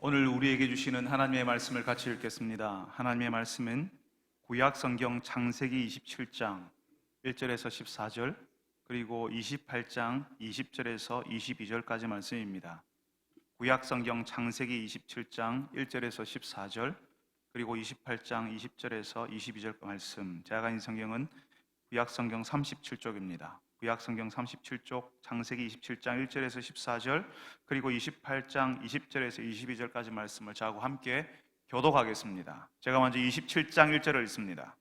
오늘 우리에게 주시는 하나님의 말씀을 같이 읽겠습니다. 하나님의 말씀은 구약 성경 창세기 27장 1절에서 14절 그리고 28장 20절에서 22절까지 말씀입니다. 구약 성경 창세기 27장 1절에서 14절 그리고 28장 20절에서 22절 말씀. 제가 가진 성경은 구약 성경 37쪽입니다. 구약 성경 37쪽 창세기 27장 1절에서 14절 그리고 28장 20절에서 22절까지 말씀을 저하고 함께 교독하겠습니다. 제가 먼저 27장 1절을 읽습니다.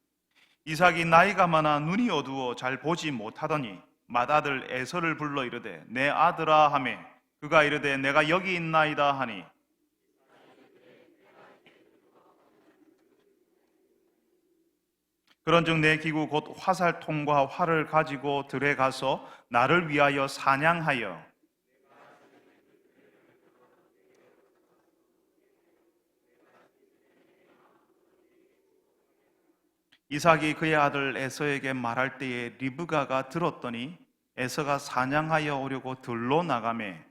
이삭이 나이가 많아 눈이 어두워 잘 보지 못하더니 맏아들 에서를 불러 이르되 내 아들아 하매 그가 이르되 내가 여기 있나이다 하니 그런즉 내 기구 곧 화살통과 활을 가지고 들에 가서 나를 위하여 사냥하여 이삭이 그의 아들 에서에게 말할 때에 리브가가 들었더니 에서가 사냥하여 오려고 들로 나가매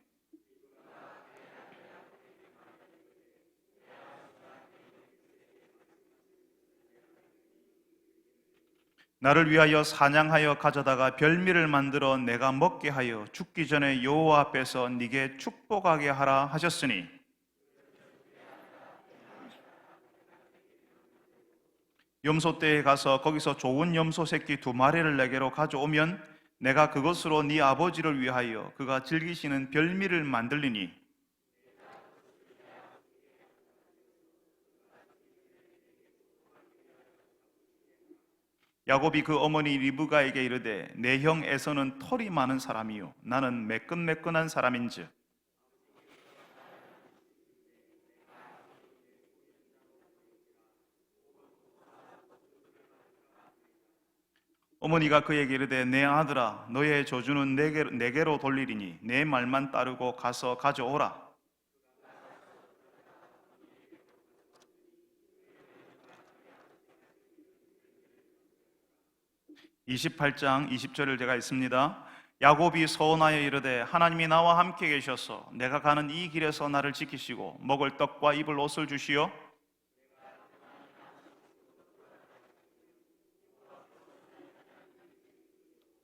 나를 위하여 사냥하여 가져다가 별미를 만들어 내가 먹게 하여 죽기 전에 여호와 앞에서 네게 축복하게 하라 하셨으니 염소떼에 가서 거기서 좋은 염소 새끼 2마리를 내게로 가져오면 내가 그것으로 네 아버지를 위하여 그가 즐기시는 별미를 만들리니 야곱이 그 어머니 리브가에게 이르되 내 형 에서는 털이 많은 사람이요 나는 매끈매끈한 사람인즉 어머니가 그에게 이르되 내 아들아 너의 저주는 내게로 돌리리니 내 말만 따르고 가서 가져오라. 28장 20절을 제가 읽습니다. 야곱이 서원하여 이르되 하나님이 나와 함께 계셔서 내가 가는 이 길에서 나를 지키시고 먹을 떡과 입을 옷을 주시어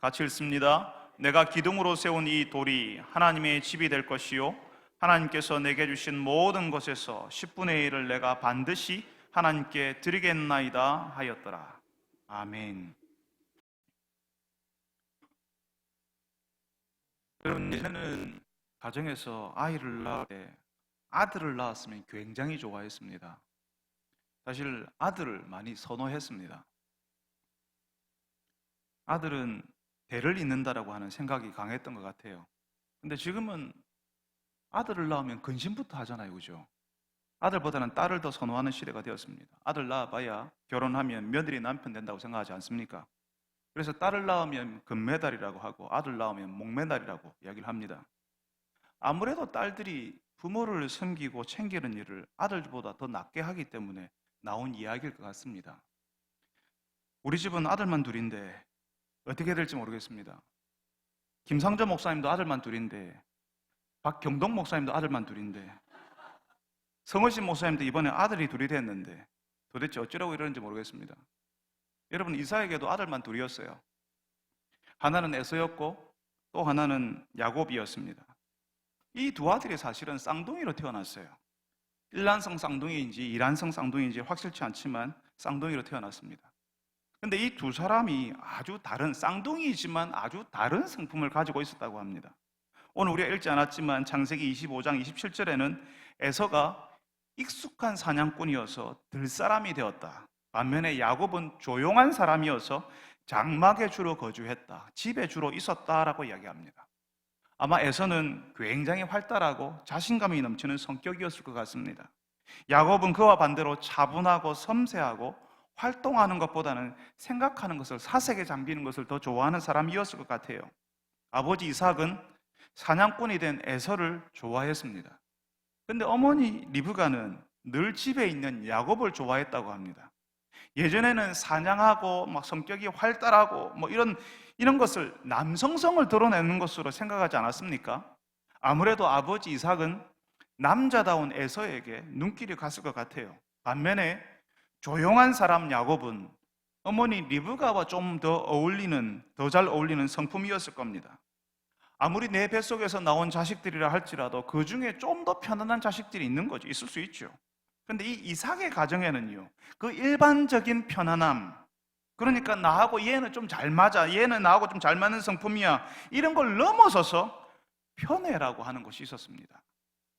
같이 읽습니다. 내가 기둥으로 세운 이 돌이 하나님의 집이 될 것이요 하나님께서 내게 주신 모든 것에서 10분의 1을 내가 반드시 하나님께 드리겠나이다 하였더라. 아멘. 여러분, 예전에는 가정에서 아이를 낳을 때 아들을 낳았으면 굉장히 좋아했습니다. 사실 아들을 많이 선호했습니다. 아들은 대를 잇는다라고 하는 생각이 강했던 것 같아요. 근데 지금은 아들을 낳으면 근심부터 하잖아요, 그죠? 아들보다는 딸을 더 선호하는 시대가 되었습니다. 아들 낳아봐야 결혼하면 며느리 남편 된다고 생각하지 않습니까? 그래서 딸을 낳으면 금메달이라고 하고 아들 낳으면 목메달이라고 이야기를 합니다. 아무래도 딸들이 부모를 섬기고 챙기는 일을 아들보다 더 낫게 하기 때문에 나온 이야기일 것 같습니다. 우리 집은 아들만 둘인데 어떻게 될지 모르겠습니다. 김상조 목사님도 아들만 둘인데 박경동 목사님도 아들만 둘인데 성호신 목사님도 이번에 아들이 둘이 됐는데 도대체 어쩌라고 이러는지 모르겠습니다. 여러분, 이삭에게도 아들만 둘이었어요. 하나는 에서였고 또 하나는 야곱이었습니다. 이 두 아들이 사실은 쌍둥이로 태어났어요. 일란성 쌍둥이인지 이란성 쌍둥이인지 확실치 않지만 쌍둥이로 태어났습니다. 근데 이 두 사람이 아주 다른 쌍둥이이지만 아주 다른 성품을 가지고 있었다고 합니다. 오늘 우리가 읽지 않았지만 창세기 25장 27절에는 에서가 익숙한 사냥꾼이어서 들사람이 되었다. 반면에 야곱은 조용한 사람이어서 장막에 주로 거주했다. 집에 주로 있었다라고 이야기합니다. 아마 에서는 굉장히 활달하고 자신감이 넘치는 성격이었을 것 같습니다. 야곱은 그와 반대로 차분하고 섬세하고 활동하는 것보다는 생각하는 것을 사색에 잠기는 것을 더 좋아하는 사람이었을 것 같아요. 아버지 이삭은 사냥꾼이 된 에서를 좋아했습니다. 그런데 어머니 리브가는 늘 집에 있는 야곱을 좋아했다고 합니다. 예전에는 사냥하고 막 성격이 활달하고 뭐 이런 것을 남성성을 드러내는 것으로 생각하지 않았습니까? 아무래도 아버지 이삭은 남자다운 에서에게 눈길이 갔을 것 같아요. 반면에 조용한 사람 야곱은 어머니 리브가와 좀 더 어울리는, 더 잘 어울리는 성품이었을 겁니다. 아무리 내 뱃속에서 나온 자식들이라 할지라도 그 중에 좀 더 편안한 자식들이 있는 거죠. 있을 수 있죠. 근데 이 이삭의 가정에는요, 그 일반적인 편안함, 그러니까 나하고 얘는 좀 잘 맞아, 얘는 나하고 좀 잘 맞는 성품이야, 이런 걸 넘어서서 편애라고 하는 것이 있었습니다.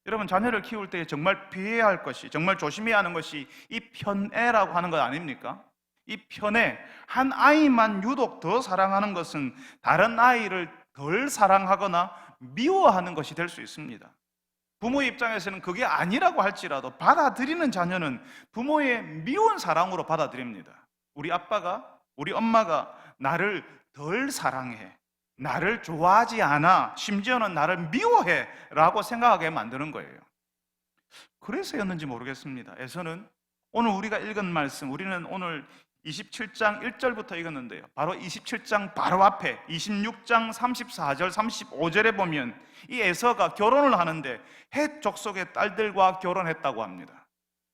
여러분, 자녀를 키울 때 정말 피해야 할 것이, 정말 조심해야 하는 것이 이 편애라고 하는 것 아닙니까? 이 편애, 한 아이만 유독 더 사랑하는 것은 다른 아이를 덜 사랑하거나 미워하는 것이 될 수 있습니다. 부모의 입장에서는 그게 아니라고 할지라도 받아들이는 자녀는 부모의 미운 사랑으로 받아들입니다. 우리 아빠가, 우리 엄마가 나를 덜 사랑해, 나를 좋아하지 않아, 심지어는 나를 미워해 라고 생각하게 만드는 거예요. 그래서였는지 모르겠습니다. 에서는 오늘 우리가 읽은 말씀, 우리는 오늘 27장 1절부터 읽었는데요, 바로 27장 바로 앞에 26장 34절 35절에 보면 이 에서가 결혼을 하는데 헷 족속의 딸들과 결혼했다고 합니다.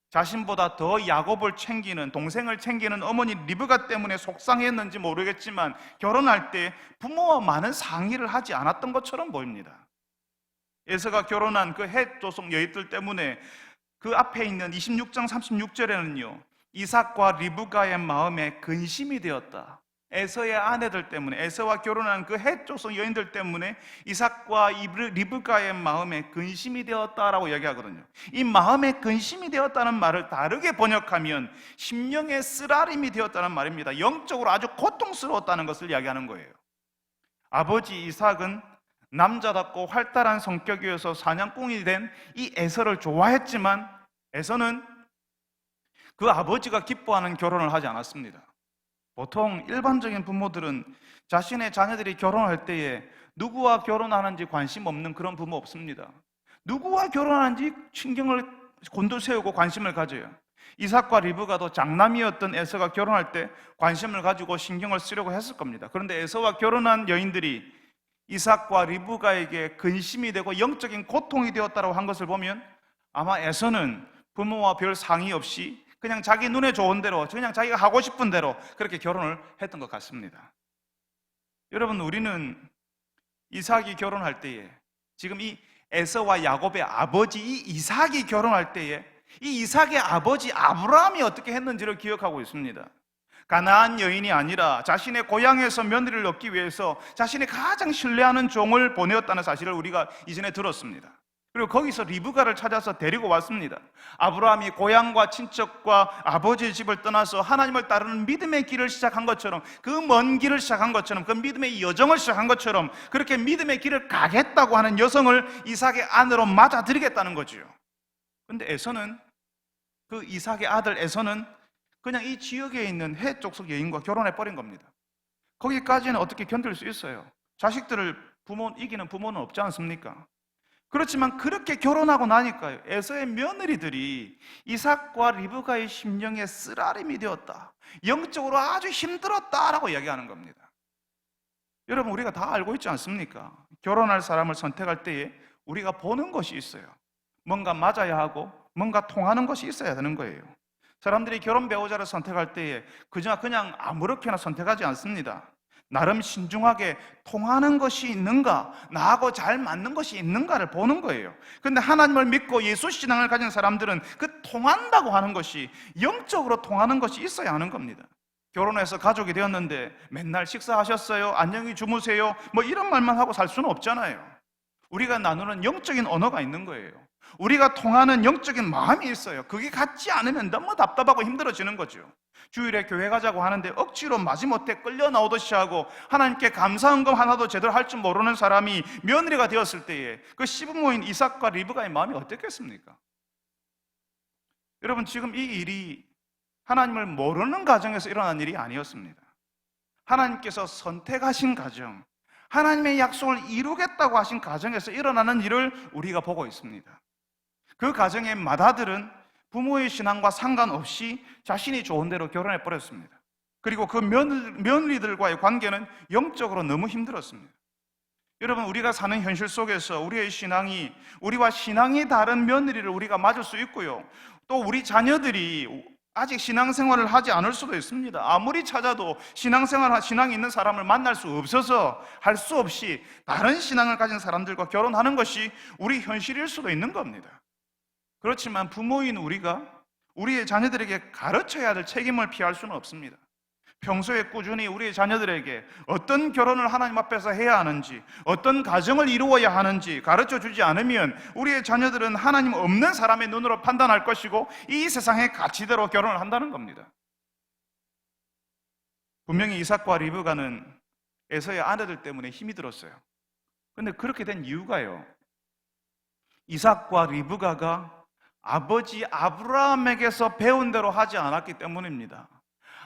자신보다 더 야곱을 챙기는, 동생을 챙기는 어머니 리브가 때문에 속상했는지 모르겠지만 결혼할 때 부모와 많은 상의를 하지 않았던 것처럼 보입니다. 에서가 결혼한 그 헷 족속 여인들 때문에 그 앞에 있는 26장 36절에는요, 이삭과 리브가의 마음에 근심이 되었다. 에서의 아내들 때문에, 에서와 결혼한 그 헷 족속 여인들 때문에 이삭과 리브가의 마음에 근심이 되었다라고 이야기하거든요. 이 마음에 근심이 되었다는 말을 다르게 번역하면 심령의 쓰라림이 되었다는 말입니다. 영적으로 아주 고통스러웠다는 것을 이야기하는 거예요. 아버지 이삭은 남자답고 활달한 성격이어서 사냥꾼이 된 이 에서를 좋아했지만 에서는 그 아버지가 기뻐하는 결혼을 하지 않았습니다. 보통 일반적인 부모들은 자신의 자녀들이 결혼할 때에 누구와 결혼하는지 관심 없는 그런 부모 없습니다. 누구와 결혼하는지 신경을 곤두세우고 관심을 가져요. 이삭과 리브가도 장남이었던 에서가 결혼할 때 관심을 가지고 신경을 쓰려고 했을 겁니다. 그런데 에서와 결혼한 여인들이 이삭과 리브가에게 근심이 되고 영적인 고통이 되었다고 한 것을 보면 아마 에서는 부모와 별 상의 없이 그냥 자기 눈에 좋은 대로, 그냥 자기가 하고 싶은 대로 그렇게 결혼을 했던 것 같습니다. 여러분, 우리는 이삭이 결혼할 때에, 지금 이 에서와 야곱의 아버지 이 이삭이 결혼할 때에 이 이삭의 아버지 아브라함이 어떻게 했는지를 기억하고 있습니다. 가나안 여인이 아니라 자신의 고향에서 며느리를 얻기 위해서 자신이 가장 신뢰하는 종을 보내었다는 사실을 우리가 이전에 들었습니다. 그리고 거기서 리브가를 찾아서 데리고 왔습니다. 아브라함이 고향과 친척과 아버지의 집을 떠나서 하나님을 따르는 믿음의 길을 시작한 것처럼, 그 먼 길을 시작한 것처럼, 그 믿음의 여정을 시작한 것처럼 그렇게 믿음의 길을 가겠다고 하는 여성을 이삭의 아내로 맞아들이겠다는 거죠. 그런데 에서는, 그 이삭의 아들 에서는 그냥 이 지역에 있는 헷 족속 여인과 결혼해 버린 겁니다. 거기까지는 어떻게 견딜 수 있어요? 자식들을 이기는 부모는 없지 않습니까? 그렇지만 그렇게 결혼하고 나니까요, 에서의 며느리들이 이삭과 리브가의 심령에 쓰라림이 되었다, 영적으로 아주 힘들었다라고 이야기하는 겁니다. 여러분, 우리가 다 알고 있지 않습니까? 결혼할 사람을 선택할 때에 우리가 보는 것이 있어요. 뭔가 맞아야 하고 뭔가 통하는 것이 있어야 되는 거예요. 사람들이 결혼 배우자를 선택할 때에 그냥 아무렇게나 선택하지 않습니다. 나름 신중하게 통하는 것이 있는가, 나하고 잘 맞는 것이 있는가를 보는 거예요. 그런데 하나님을 믿고 예수 신앙을 가진 사람들은 그 통한다고 하는 것이, 영적으로 통하는 것이 있어야 하는 겁니다. 결혼해서 가족이 되었는데 맨날 식사하셨어요? 안녕히 주무세요? 뭐 이런 말만 하고 살 수는 없잖아요. 우리가 나누는 영적인 언어가 있는 거예요. 우리가 통하는 영적인 마음이 있어요. 그게 같지 않으면 너무 답답하고 힘들어지는 거죠. 주일에 교회 가자고 하는데 억지로 마지못해 끌려 나오듯이 하고 하나님께 감사헌금 하나도 제대로 할 줄 모르는 사람이 며느리가 되었을 때에 그 시부모인 이삭과 리브가의 마음이 어떻겠습니까? 여러분, 지금 이 일이 하나님을 모르는 가정에서 일어난 일이 아니었습니다. 하나님께서 선택하신 가정, 하나님의 약속을 이루겠다고 하신 가정에서 일어나는 일을 우리가 보고 있습니다. 그 가정의 맏아들은 부모의 신앙과 상관없이 자신이 좋은 대로 결혼해 버렸습니다. 그리고 그 며느리들과의 관계는 영적으로 너무 힘들었습니다. 여러분, 우리가 사는 현실 속에서 우리의 신앙이, 우리와 신앙이 다른 며느리를 우리가 맞을 수 있고요, 또 우리 자녀들이 아직 신앙생활을 하지 않을 수도 있습니다. 아무리 찾아도 신앙이 있는 사람을 만날 수 없어서 할 수 없이 다른 신앙을 가진 사람들과 결혼하는 것이 우리 현실일 수도 있는 겁니다. 그렇지만 부모인 우리가 우리의 자녀들에게 가르쳐야 될 책임을 피할 수는 없습니다. 평소에 꾸준히 우리의 자녀들에게 어떤 결혼을 하나님 앞에서 해야 하는지, 어떤 가정을 이루어야 하는지 가르쳐 주지 않으면 우리의 자녀들은 하나님 없는 사람의 눈으로 판단할 것이고 이 세상의 가치대로 결혼을 한다는 겁니다. 분명히 이삭과 리브가는 에서의 아내들 때문에 힘이 들었어요. 그런데 그렇게 된 이유가요, 이삭과 리브가가 아버지 아브라함에게서 배운 대로 하지 않았기 때문입니다.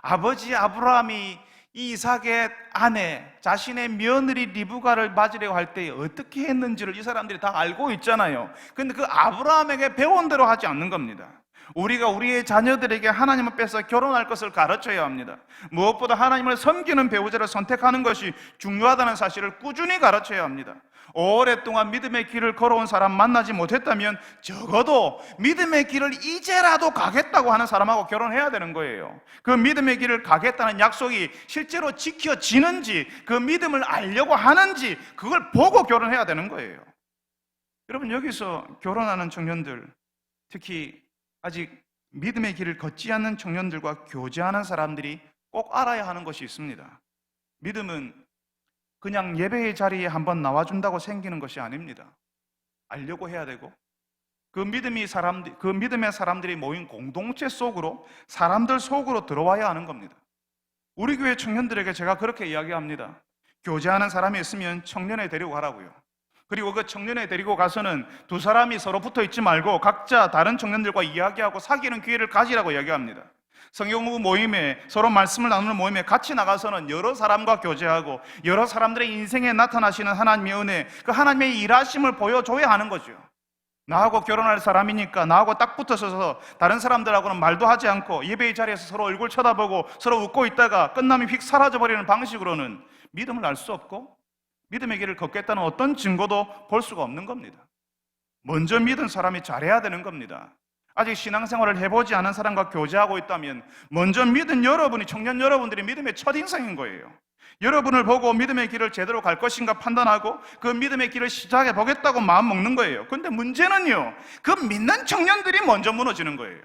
아버지 아브라함이 이 이삭의 아내, 자신의 며느리 리브가를 맞으려고 할 때 어떻게 했는지를 이 사람들이 다 알고 있잖아요. 그런데 그 아브라함에게 배운 대로 하지 않는 겁니다. 우리가 우리의 자녀들에게 하나님 앞에서 결혼할 것을 가르쳐야 합니다. 무엇보다 하나님을 섬기는 배우자를 선택하는 것이 중요하다는 사실을 꾸준히 가르쳐야 합니다. 오랫동안 믿음의 길을 걸어온 사람 만나지 못했다면 적어도 믿음의 길을 이제라도 가겠다고 하는 사람하고 결혼해야 되는 거예요. 그 믿음의 길을 가겠다는 약속이 실제로 지켜지는지, 그 믿음을 알려고 하는지 그걸 보고 결혼해야 되는 거예요. 여러분, 여기서 결혼하는 청년들, 특히 아직 믿음의 길을 걷지 않는 청년들과 교제하는 사람들이 꼭 알아야 하는 것이 있습니다. 믿음은 그냥 예배의 자리에 한번 나와준다고 생기는 것이 아닙니다. 알려고 해야 되고, 그 믿음의 사람들이 모인 공동체 속으로, 사람들 속으로 들어와야 하는 겁니다. 우리 교회 청년들에게 제가 그렇게 이야기합니다. 교제하는 사람이 있으면 청년회 데리고 가라고요. 그리고 그 청년회 데리고 가서는 두 사람이 서로 붙어 있지 말고 각자 다른 청년들과 이야기하고 사귀는 기회를 가지라고 이야기합니다. 성경 공부 모임에, 서로 말씀을 나누는 모임에 같이 나가서는 여러 사람과 교제하고 여러 사람들의 인생에 나타나시는 하나님의 은혜, 그 하나님의 일하심을 보여줘야 하는 거죠. 나하고 결혼할 사람이니까 나하고 딱 붙어서서 다른 사람들하고는 말도 하지 않고 예배의 자리에서 서로 얼굴 쳐다보고 서로 웃고 있다가 끝나면 휙 사라져버리는 방식으로는 믿음을 알 수 없고 믿음의 길을 걷겠다는 어떤 증거도 볼 수가 없는 겁니다. 먼저 믿은 사람이 잘해야 되는 겁니다. 아직 신앙생활을 해보지 않은 사람과 교제하고 있다면 먼저 믿은 여러분이, 청년 여러분들이 믿음의 첫인상인 거예요. 여러분을 보고 믿음의 길을 제대로 갈 것인가 판단하고 그 믿음의 길을 시작해 보겠다고 마음 먹는 거예요. 그런데 문제는요, 그 믿는 청년들이 먼저 무너지는 거예요.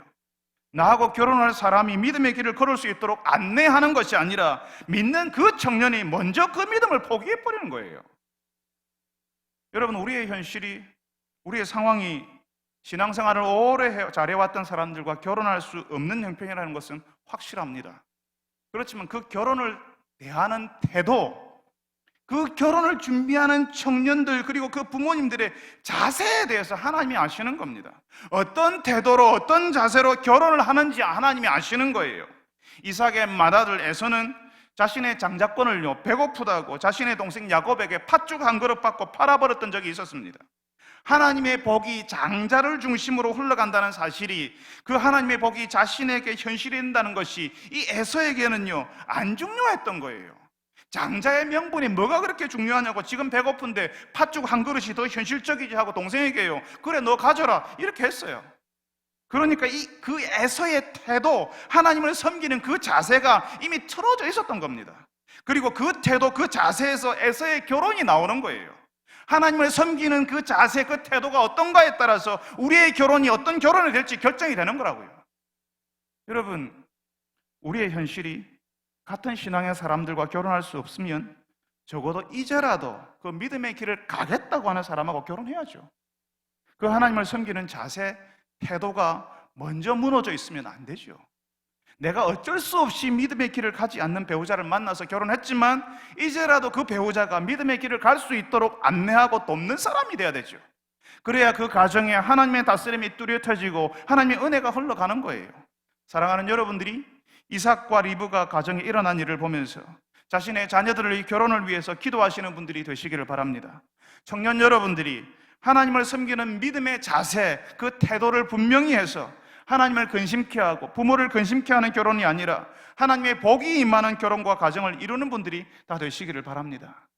나하고 결혼할 사람이 믿음의 길을 걸을 수 있도록 안내하는 것이 아니라 믿는 그 청년이 먼저 그 믿음을 포기해버리는 거예요. 여러분, 우리의 현실이, 우리의 상황이 신앙생활을 오래 잘해왔던 사람들과 결혼할 수 없는 형편이라는 것은 확실합니다. 그렇지만 그 결혼을 대하는 태도, 그 결혼을 준비하는 청년들 그리고 그 부모님들의 자세에 대해서 하나님이 아시는 겁니다. 어떤 태도로, 어떤 자세로 결혼을 하는지 하나님이 아시는 거예요. 이삭의 맏아들 에서는 자신의 장자권을요, 배고프다고 자신의 동생 야곱에게 팥죽 한 그릇 받고 팔아버렸던 적이 있었습니다. 하나님의 복이 장자를 중심으로 흘러간다는 사실이, 그 하나님의 복이 자신에게 현실이 된다는 것이 이 에서에게는요 안 중요했던 거예요. 장자의 명분이 뭐가 그렇게 중요하냐고, 지금 배고픈데 팥죽 한 그릇이 더 현실적이지 하고 동생에게요, 그래 너 가져라 이렇게 했어요. 그러니까 그 에서의 태도, 하나님을 섬기는 그 자세가 이미 틀어져 있었던 겁니다. 그리고 그 태도, 그 자세에서 에서의 결혼이 나오는 거예요. 하나님을 섬기는 그 자세, 그 태도가 어떤가에 따라서 우리의 결혼이 어떤 결혼이 될지 결정이 되는 거라고요. 여러분, 우리의 현실이 같은 신앙의 사람들과 결혼할 수 없으면 적어도 이제라도 그 믿음의 길을 가겠다고 하는 사람하고 결혼해야죠. 그 하나님을 섬기는 자세, 태도가 먼저 무너져 있으면 안 되죠. 내가 어쩔 수 없이 믿음의 길을 가지 않는 배우자를 만나서 결혼했지만 이제라도 그 배우자가 믿음의 길을 갈 수 있도록 안내하고 돕는 사람이 돼야 되죠. 그래야 그 가정에 하나님의 다스림이 뚜렷해지고 하나님의 은혜가 흘러가는 거예요. 사랑하는 여러분들이 이삭과 리브가 가정에 일어난 일을 보면서 자신의 자녀들의 결혼을 위해서 기도하시는 분들이 되시기를 바랍니다. 청년 여러분들이 하나님을 섬기는 믿음의 자세, 그 태도를 분명히 해서 하나님을 근심케 하고 부모를 근심케 하는 결혼이 아니라 하나님의 복이 임하는 결혼과 가정을 이루는 분들이 다 되시기를 바랍니다.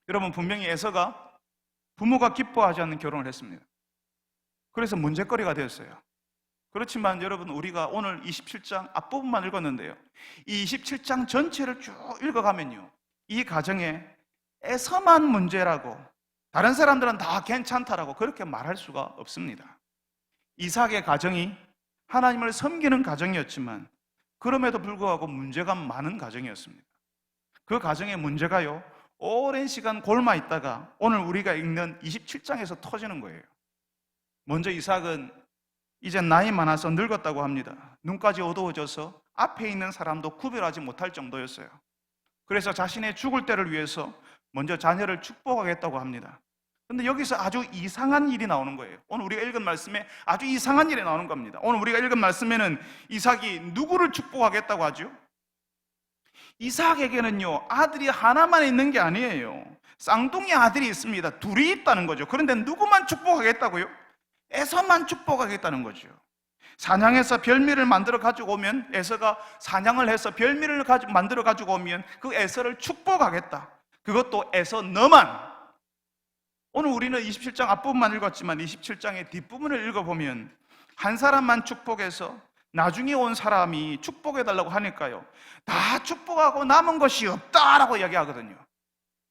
여러분, 분명히 에서가 부모가 기뻐하지 않는 결혼을 했습니다. 그래서 문제거리가 되었어요. 그렇지만 여러분, 우리가 오늘 27장 앞부분만 읽었는데요, 이 27장 전체를 쭉 읽어가면요, 이 가정에 에서만 문제라고, 다른 사람들은 다 괜찮다라고 그렇게 말할 수가 없습니다. 이삭의 가정이 하나님을 섬기는 가정이었지만 그럼에도 불구하고 문제가 많은 가정이었습니다. 그 가정의 문제가요, 오랜 시간 골마 있다가 오늘 우리가 읽는 27장에서 터지는 거예요. 먼저 이삭은 이제 나이 많아서 늙었다고 합니다. 눈까지 어두워져서 앞에 있는 사람도 구별하지 못할 정도였어요. 그래서 자신의 죽을 때를 위해서 먼저 자녀를 축복하겠다고 합니다. 근데 여기서 아주 이상한 일이 나오는 거예요. 오늘 우리가 읽은 말씀에 아주 이상한 일이 나오는 겁니다. 오늘 우리가 읽은 말씀에는 이삭이 누구를 축복하겠다고 하죠? 이삭에게는요, 아들이 하나만 있는 게 아니에요. 쌍둥이 아들이 있습니다. 둘이 있다는 거죠. 그런데 누구만 축복하겠다고요? 에서만 축복하겠다는 거죠. 사냥해서 별미를 만들어 가지고 오면, 에서가 사냥을 해서 별미를 만들어 가지고 오면 그 에서를 축복하겠다. 그것도 에서 너만. 오늘 우리는 27장 앞부분만 읽었지만 27장의 뒷부분을 읽어보면 한 사람만 축복해서 나중에 온 사람이 축복해달라고 하니까요, 다 축복하고 남은 것이 없다라고 이야기하거든요.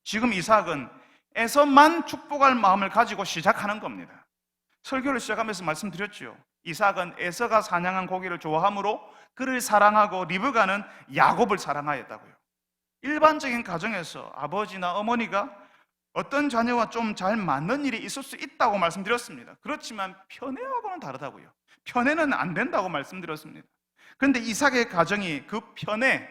지금 이삭은 에서만 축복할 마음을 가지고 시작하는 겁니다. 설교를 시작하면서 말씀드렸죠. 이삭은 에서가 사냥한 고기를 좋아하므로 그를 사랑하고 리브가는 야곱을 사랑하였다고요. 일반적인 가정에서 아버지나 어머니가 어떤 자녀와 좀 잘 맞는 일이 있을 수 있다고 말씀드렸습니다. 그렇지만 편애하고는 다르다고요. 편애는 안 된다고 말씀드렸습니다. 그런데 이삭의 가정이 그 편애,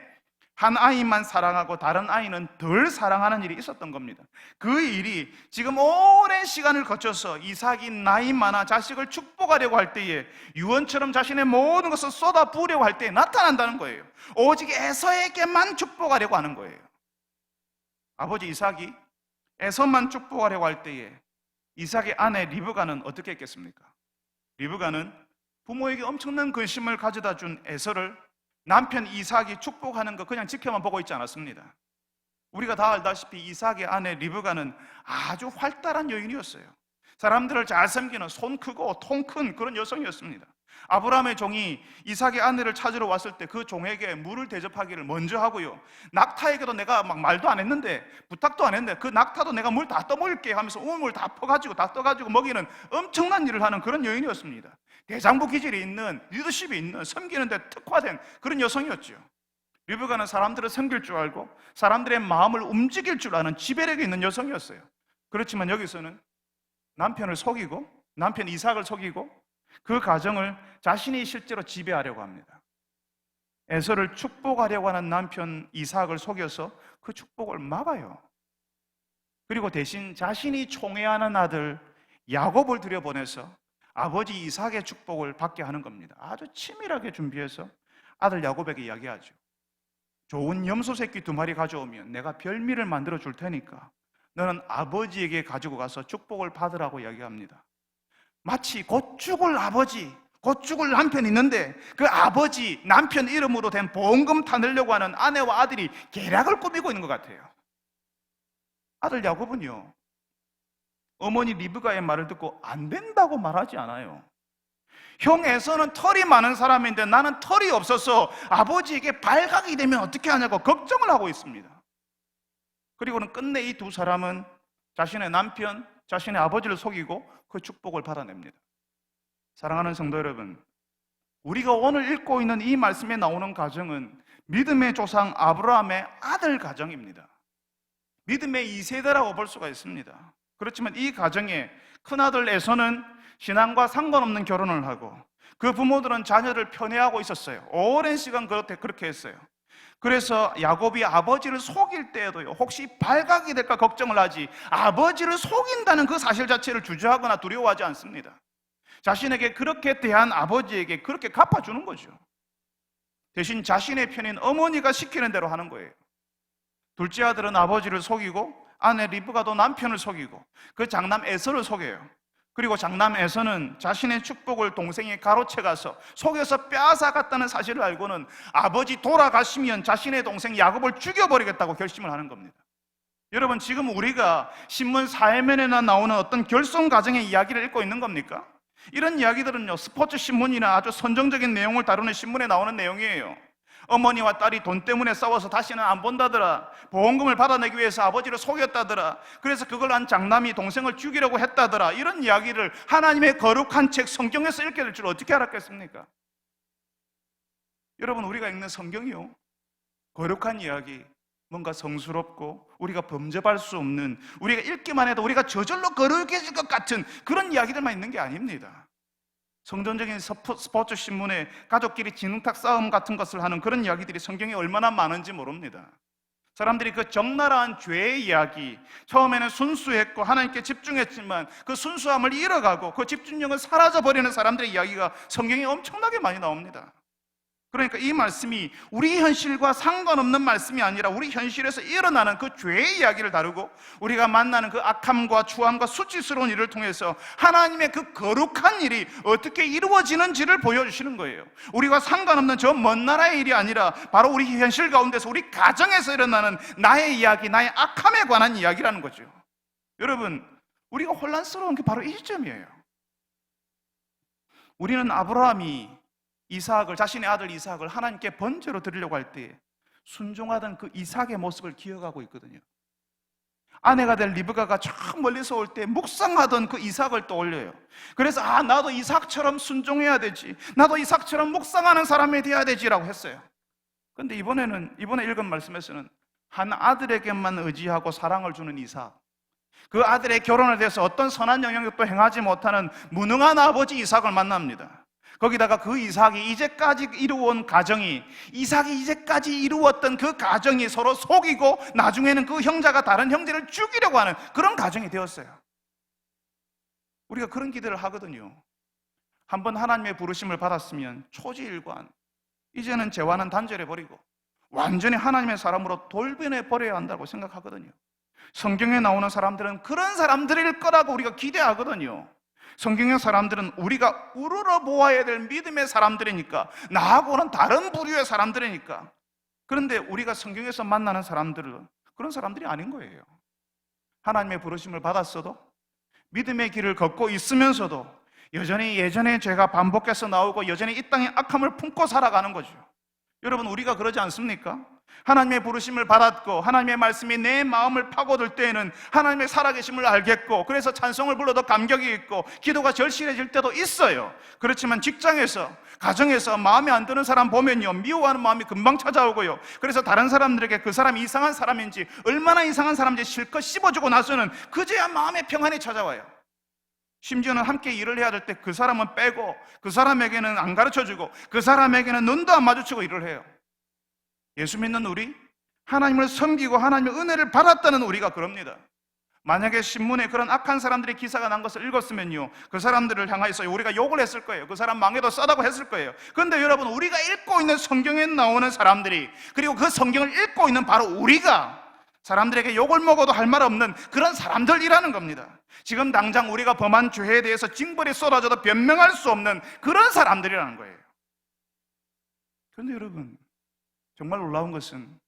한 아이만 사랑하고 다른 아이는 덜 사랑하는 일이 있었던 겁니다. 그 일이 지금 오랜 시간을 거쳐서 이삭이 나이 많아 자식을 축복하려고 할 때에 유언처럼 자신의 모든 것을 쏟아 부으려고 할 때에 나타난다는 거예요. 오직 에서에게만 축복하려고 하는 거예요. 아버지 이삭이 에서만 축복하려고 할 때에 이삭의 아내 리브가는 어떻게 했겠습니까? 리브가는 부모에게 엄청난 근심을 가져다 준 에서를 남편 이삭이 축복하는 거 그냥 지켜만 보고 있지 않았습니다. 우리가 다 알다시피 이삭의 아내 리브가는 아주 활달한 여인이었어요. 사람들을 잘 섬기는 손 크고 통 큰 그런 여성이었습니다. 아브라함의 종이 이삭의 아내를 찾으러 왔을 때 그 종에게 물을 대접하기를 먼저 하고요, 낙타에게도 내가 막 말도 안 했는데, 부탁도 안 했는데 그 낙타도 내가 물 다 떠먹일게 하면서 우물 다 퍼가지고 다 떠가지고 먹이는 엄청난 일을 하는 그런 여인이었습니다. 대장부 기질이 있는, 리더십이 있는, 섬기는 데 특화된 그런 여성이었죠. 리브가는 사람들을 섬길 줄 알고 사람들의 마음을 움직일 줄 아는 지배력이 있는 여성이었어요. 그렇지만 여기서는 남편을 속이고, 남편 이삭을 속이고 그 가정을 자신이 실제로 지배하려고 합니다. 에서를 축복하려고 하는 남편 이삭을 속여서 그 축복을 막아요. 그리고 대신 자신이 총애하는 아들 야곱을 들여보내서 아버지 이삭의 축복을 받게 하는 겁니다. 아주 치밀하게 준비해서 아들 야곱에게 이야기하죠. 좋은 염소 새끼 2마리 가져오면 내가 별미를 만들어 줄 테니까 너는 아버지에게 가지고 가서 축복을 받으라고 이야기합니다. 마치 곧 죽을 아버지, 곧 죽을 남편이 있는데 그 아버지, 남편 이름으로 된 보험금 타내려고 하는 아내와 아들이 계략을 꾸미고 있는 것 같아요. 아들 야곱은요, 어머니 리브가의 말을 듣고 안 된다고 말하지 않아요. 형 에서는 털이 많은 사람인데 나는 털이 없어서 아버지에게 발각이 되면 어떻게 하냐고 걱정을 하고 있습니다. 그리고는 끝내 이 두 사람은 자신의 남편, 자신의 아버지를 속이고 그 축복을 받아냅니다. 사랑하는 성도 여러분, 우리가 오늘 읽고 있는 이 말씀에 나오는 가정은 믿음의 조상 아브라함의 아들 가정입니다. 믿음의 2세대라고 볼 수가 있습니다. 그렇지만 이 가정의 큰아들 에서는 신앙과 상관없는 결혼을 하고 그 부모들은 자녀를 편애하고 있었어요. 오랜 시간 그렇게 했어요. 그래서 야곱이 아버지를 속일 때에도요, 혹시 발각이 될까 걱정을 하지 아버지를 속인다는 그 사실 자체를 주저하거나 두려워하지 않습니다. 자신에게 그렇게 대한 아버지에게 그렇게 갚아주는 거죠. 대신 자신의 편인 어머니가 시키는 대로 하는 거예요. 둘째 아들은 아버지를 속이고 아내 리브가도 남편을 속이고 그 장남 에서를 속여요. 그리고 장남 에서는 자신의 축복을 동생이 가로채 가서 속여서 빼앗아갔다는 사실을 알고는 아버지 돌아가시면 자신의 동생 야곱을 죽여버리겠다고 결심을 하는 겁니다. 여러분, 지금 우리가 신문 사회면에나 나오는 어떤 결손 가정의 이야기를 읽고 있는 겁니까? 이런 이야기들은요, 스포츠 신문이나 아주 선정적인 내용을 다루는 신문에 나오는 내용이에요. 어머니와 딸이 돈 때문에 싸워서 다시는 안 본다더라. 보험금을 받아내기 위해서 아버지를 속였다더라. 그래서 그걸 한 장남이 동생을 죽이려고 했다더라. 이런 이야기를 하나님의 거룩한 책 성경에서 읽게 될 줄 어떻게 알았겠습니까? 여러분, 우리가 읽는 성경이요, 거룩한 이야기, 뭔가 성스럽고 우리가 범접할 수 없는, 우리가 읽기만 해도 우리가 저절로 거룩해질 것 같은 그런 이야기들만 있는 게 아닙니다. 성전적인 스포츠 신문에 가족끼리 진흙탕 싸움 같은 것을 하는 그런 이야기들이 성경에 얼마나 많은지 모릅니다. 사람들이 그 적나라한 죄의 이야기, 처음에는 순수했고 하나님께 집중했지만 그 순수함을 잃어가고 그 집중력을 사라져버리는 사람들의 이야기가 성경에 엄청나게 많이 나옵니다. 그러니까 이 말씀이 우리 현실과 상관없는 말씀이 아니라 우리 현실에서 일어나는 그 죄의 이야기를 다루고 우리가 만나는 그 악함과 추함과 수치스러운 일을 통해서 하나님의 그 거룩한 일이 어떻게 이루어지는지를 보여주시는 거예요. 우리가 상관없는 저 먼 나라의 일이 아니라 바로 우리 현실 가운데서 우리 가정에서 일어나는 나의 이야기, 나의 악함에 관한 이야기라는 거죠. 여러분, 우리가 혼란스러운 게 바로 이 시점이에요. 우리는 아브라함이 자신의 아들 이삭을 하나님께 번제로 드리려고 할 때 순종하던 그 이삭의 모습을 기억하고 있거든요. 아내가 될 리브가가 저 멀리서 올 때 묵상하던 그 이삭을 떠올려요. 그래서 나도 이삭처럼 순종해야 되지, 나도 이삭처럼 묵상하는 사람이 되어야 되지라고 했어요. 그런데 이번에 읽은 말씀에서는 한 아들에게만 의지하고 사랑을 주는 이삭, 그 아들의 결혼에 대해서 어떤 선한 영향력도 행하지 못하는 무능한 아버지 이삭을 만납니다. 거기다가 그 이삭이 이제까지 이루어온 가정이, 이삭이 이제까지 이루었던 그 가정이 서로 속이고 나중에는 그 형제가 다른 형제를 죽이려고 하는 그런 가정이 되었어요. 우리가 그런 기대를 하거든요. 한번 하나님의 부르심을 받았으면 초지일관, 이제는 죄와는 단절해버리고 완전히 하나님의 사람으로 돌변해버려야 한다고 생각하거든요. 성경에 나오는 사람들은 그런 사람들일 거라고 우리가 기대하거든요. 성경의 사람들은 우리가 우러러 보아야 될 믿음의 사람들이니까, 나하고는 다른 부류의 사람들이니까. 그런데 우리가 성경에서 만나는 사람들은 그런 사람들이 아닌 거예요. 하나님의 부르심을 받았어도, 믿음의 길을 걷고 있으면서도 여전히 예전의 죄가 반복해서 나오고 여전히 이 땅의 악함을 품고 살아가는 거죠. 여러분, 우리가 그러지 않습니까? 하나님의 부르심을 받았고 하나님의 말씀이 내 마음을 파고들 때에는 하나님의 살아계심을 알겠고, 그래서 찬송을 불러도 감격이 있고 기도가 절실해질 때도 있어요. 그렇지만 직장에서, 가정에서 마음에 안 드는 사람 보면요, 미워하는 마음이 금방 찾아오고요. 그래서 다른 사람들에게 그 사람이 이상한 사람인지, 얼마나 이상한 사람인지 실컷 씹어주고 나서는 그제야 마음의 평안이 찾아와요. 심지어는 함께 일을 해야 될 때 그 사람은 빼고, 그 사람에게는 안 가르쳐주고, 그 사람에게는 눈도 안 마주치고 일을 해요. 예수 믿는 우리, 하나님을 섬기고 하나님의 은혜를 받았다는 우리가 그럽니다. 만약에 신문에 그런 악한 사람들의 기사가 난 것을 읽었으면요, 그 사람들을 향해서 우리가 욕을 했을 거예요. 그 사람 망해도 싸다고 했을 거예요. 그런데 여러분, 우리가 읽고 있는 성경에 나오는 사람들이, 그리고 그 성경을 읽고 있는 바로 우리가 사람들에게 욕을 먹어도 할 말 없는 그런 사람들이라는 겁니다. 지금 당장 우리가 범한 죄에 대해서 징벌이 쏟아져도 변명할 수 없는 그런 사람들이라는 거예요. 그런데 여러분, 정말 놀라운 것은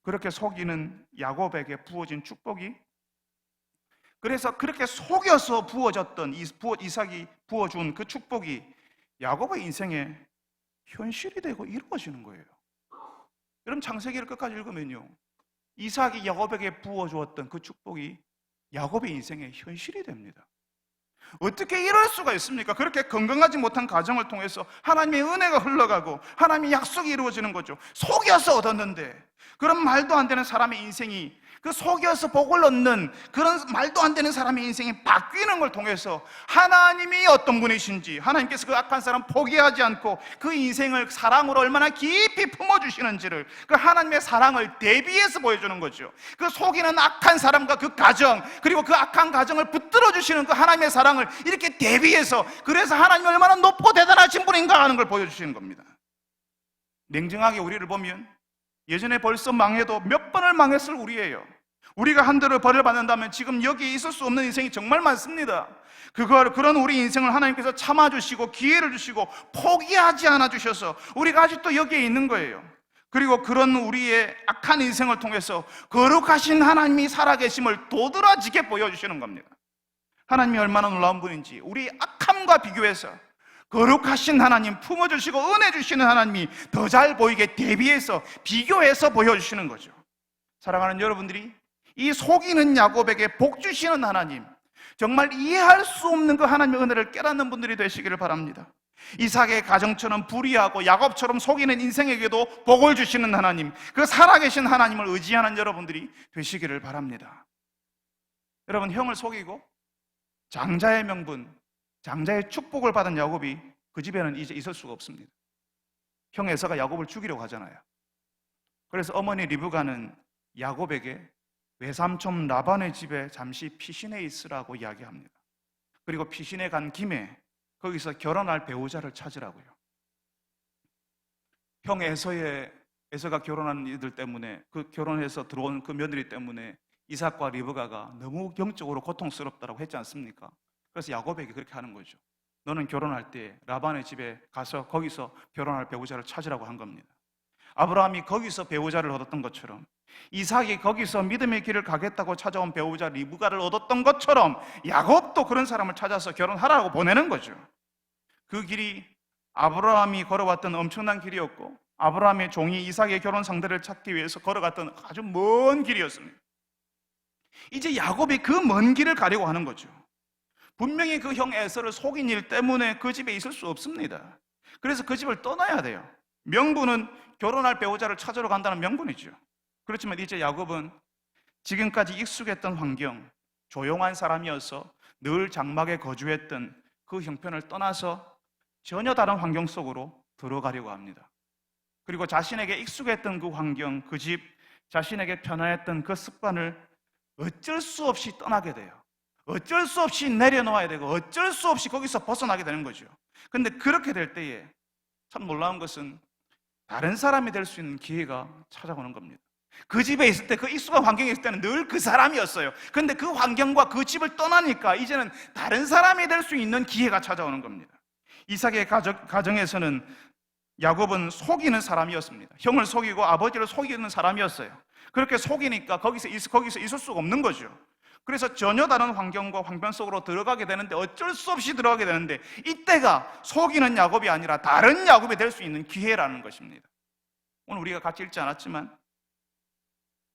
그렇게 속이는 야곱에게 부어진 축복이, 그래서 그렇게 속여서 부어졌던 이삭이 부어준 그 축복이 야곱의 인생에 현실이 되고 이루어지는 거예요. 여러분, 창세기를 끝까지 읽으면요, 이삭이 야곱에게 부어주었던 그 축복이 야곱의 인생의 현실이 됩니다. 어떻게 이럴 수가 있습니까? 그렇게 건강하지 못한 가정을 통해서 하나님의 은혜가 흘러가고 하나님의 약속이 이루어지는 거죠. 속여서 얻었는데, 그런 말도 안 되는 사람의 인생이, 그 속여서 복을 얻는 그런 말도 안 되는 사람의 인생이 바뀌는 걸 통해서 하나님이 어떤 분이신지, 하나님께서 그 악한 사람 포기하지 않고 그 인생을 사랑으로 얼마나 깊이 품어주시는지를, 그 하나님의 사랑을 대비해서 보여주는 거죠. 그 속이는 악한 사람과 그 가정, 그리고 그 악한 가정을 붙들어 주시는 그 하나님의 사랑을 이렇게 대비해서, 그래서 하나님이 얼마나 높고 대단하신 분인가 하는 걸 보여주시는 겁니다. 냉정하게 우리를 보면 예전에 벌써 망해도 몇 번을 망했을 우리예요. 우리가 한대로 벌을 받는다면 지금 여기에 있을 수 없는 인생이 정말 많습니다. 그런 우리 인생을 하나님께서 참아주시고 기회를 주시고 포기하지 않아 주셔서 우리가 아직도 여기에 있는 거예요. 그리고 그런 우리의 악한 인생을 통해서 거룩하신 하나님이 살아계심을 도드라지게 보여주시는 겁니다. 하나님이 얼마나 놀라운 분인지 우리 악함과 비교해서 거룩하신 하나님, 품어주시고 은혜 주시는 하나님이 더 잘 보이게 대비해서 비교해서 보여주시는 거죠. 사랑하는 여러분들이 이 속이는 야곱에게 복 주시는 하나님, 정말 이해할 수 없는 그 하나님의 은혜를 깨닫는 분들이 되시기를 바랍니다. 이삭의 가정처럼 불의하고 야곱처럼 속이는 인생에게도 복을 주시는 하나님, 그 살아계신 하나님을 의지하는 여러분들이 되시기를 바랍니다. 여러분, 형을 속이고 장자의 명분, 장자의 축복을 받은 야곱이 그 집에는 이제 있을 수가 없습니다. 형 에서가 야곱을 죽이려고 하잖아요. 그래서 어머니 리브가는 야곱에게 외삼촌 라반의 집에 잠시 피신해 있으라고 이야기합니다. 그리고 피신해 간 김에 거기서 결혼할 배우자를 찾으라고요. 형 에서가 결혼한 이들 때문에, 그 결혼해서 들어온 그 며느리 때문에 이삭과 리브가가 너무 영적으로 고통스럽다고 했지 않습니까? 그래서 야곱에게 그렇게 하는 거죠. 너는 결혼할 때 라반의 집에 가서 거기서 결혼할 배우자를 찾으라고 한 겁니다. 아브라함이 거기서 배우자를 얻었던 것처럼, 이삭이 거기서 믿음의 길을 가겠다고 찾아온 배우자 리브가를 얻었던 것처럼 야곱도 그런 사람을 찾아서 결혼하라고 보내는 거죠. 그 길이 아브라함이 걸어왔던 엄청난 길이었고, 아브라함의 종이 이삭의 결혼 상대를 찾기 위해서 걸어갔던 아주 먼 길이었습니다. 이제 야곱이 그 먼 길을 가려고 하는 거죠. 분명히 그 형 에서를 속인 일 때문에 그 집에 있을 수 없습니다. 그래서 그 집을 떠나야 돼요. 명분은 결혼할 배우자를 찾으러 간다는 명분이죠. 그렇지만 이제 야곱은 지금까지 익숙했던 환경, 조용한 사람이어서 늘 장막에 거주했던 그 형편을 떠나서 전혀 다른 환경 속으로 들어가려고 합니다. 그리고 자신에게 익숙했던 그 환경, 그 집, 자신에게 편안했던 그 습관을 어쩔 수 없이 떠나게 돼요. 어쩔 수 없이 내려놓아야 되고 어쩔 수 없이 거기서 벗어나게 되는 거죠. 근데 그렇게 될 때에 참 놀라운 것은 다른 사람이 될 수 있는 기회가 찾아오는 겁니다. 그 집에 있을 때, 그 익숙한 환경에 있을 때는 늘 그 사람이었어요. 그런데 그 환경과 그 집을 떠나니까 이제는 다른 사람이 될 수 있는 기회가 찾아오는 겁니다. 이삭의 가정에서는 야곱은 속이는 사람이었습니다. 형을 속이고 아버지를 속이는 사람이었어요. 그렇게 속이니까 거기서 있을 수가 없는 거죠. 그래서 전혀 다른 환경과 환경 속으로 들어가게 되는데, 어쩔 수 없이 들어가게 되는데, 이때가 속이는 야곱이 아니라 다른 야곱이 될 수 있는 기회라는 것입니다. 오늘 우리가 같이 읽지 않았지만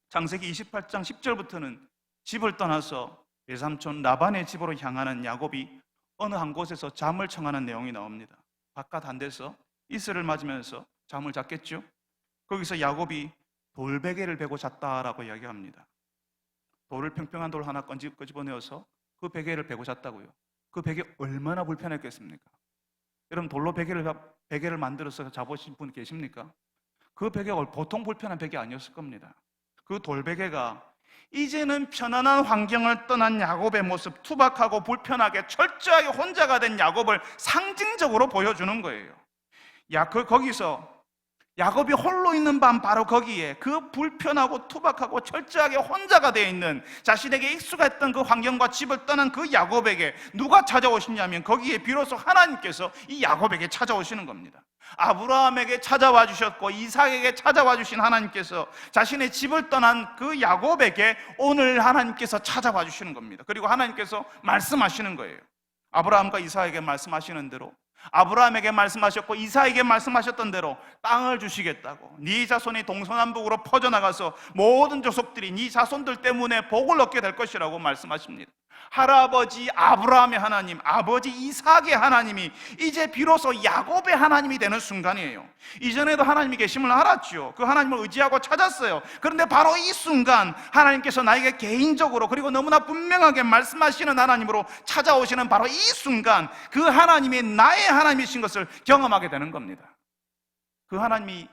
창세기 28장 10절부터는 집을 떠나서 외삼촌 라반의 집으로 향하는 야곱이 어느 한 곳에서 잠을 청하는 내용이 나옵니다. 바깥 한 데서 이슬을 맞으면서 잠을 잤겠죠. 거기서 야곱이 돌베개를 베고 잤다라고 이야기합니다. 돌을, 평평한 돌 하나 끄집어내어서 그 베개를 베고 잤다고요. 그 베개 얼마나 불편했겠습니까? 여러분, 돌로 베개를 만들어서 자보신 분 계십니까? 그 베개가 보통 불편한 베개 아니었을 겁니다. 그 돌베개가 이제는 편안한 환경을 떠난 야곱의 모습, 투박하고 불편하게 철저하게 혼자가 된 야곱을 상징적으로 보여주는 거예요. 거기서 야곱이 홀로 있는 밤, 바로 거기에 그 불편하고 투박하고 철저하게 혼자가 되어 있는, 자신에게 익숙했던 그 환경과 집을 떠난 그 야곱에게 누가 찾아오시냐면, 거기에 비로소 하나님께서 이 야곱에게 찾아오시는 겁니다. 아브라함에게 찾아와 주셨고 이삭에게 찾아와 주신 하나님께서 자신의 집을 떠난 그 야곱에게 오늘 하나님께서 찾아와 주시는 겁니다. 그리고 하나님께서 말씀하시는 거예요. 아브라함과 이삭에게 말씀하시는 대로, 아브라함에게 말씀하셨고 이삭에게 말씀하셨던 대로 땅을 주시겠다고, 네 자손이 동서남북으로 퍼져나가서 모든 족속들이 네 자손들 때문에 복을 얻게 될 것이라고 말씀하십니다. 할아버지 아브라함의 하나님, 아버지 이삭의 하나님이 이제 비로소 야곱의 하나님이 되는 순간이에요. 이전에도 하나님이 계심을 알았죠. 그 하나님을 의지하고 찾았어요. 그런데 바로 이 순간 하나님께서 나에게 개인적으로, 그리고 너무나 분명하게 말씀하시는 하나님으로 찾아오시는 바로 이 순간, 그 하나님이 나의 하나님이신 것을 경험하게 되는 겁니다. 그 하나님이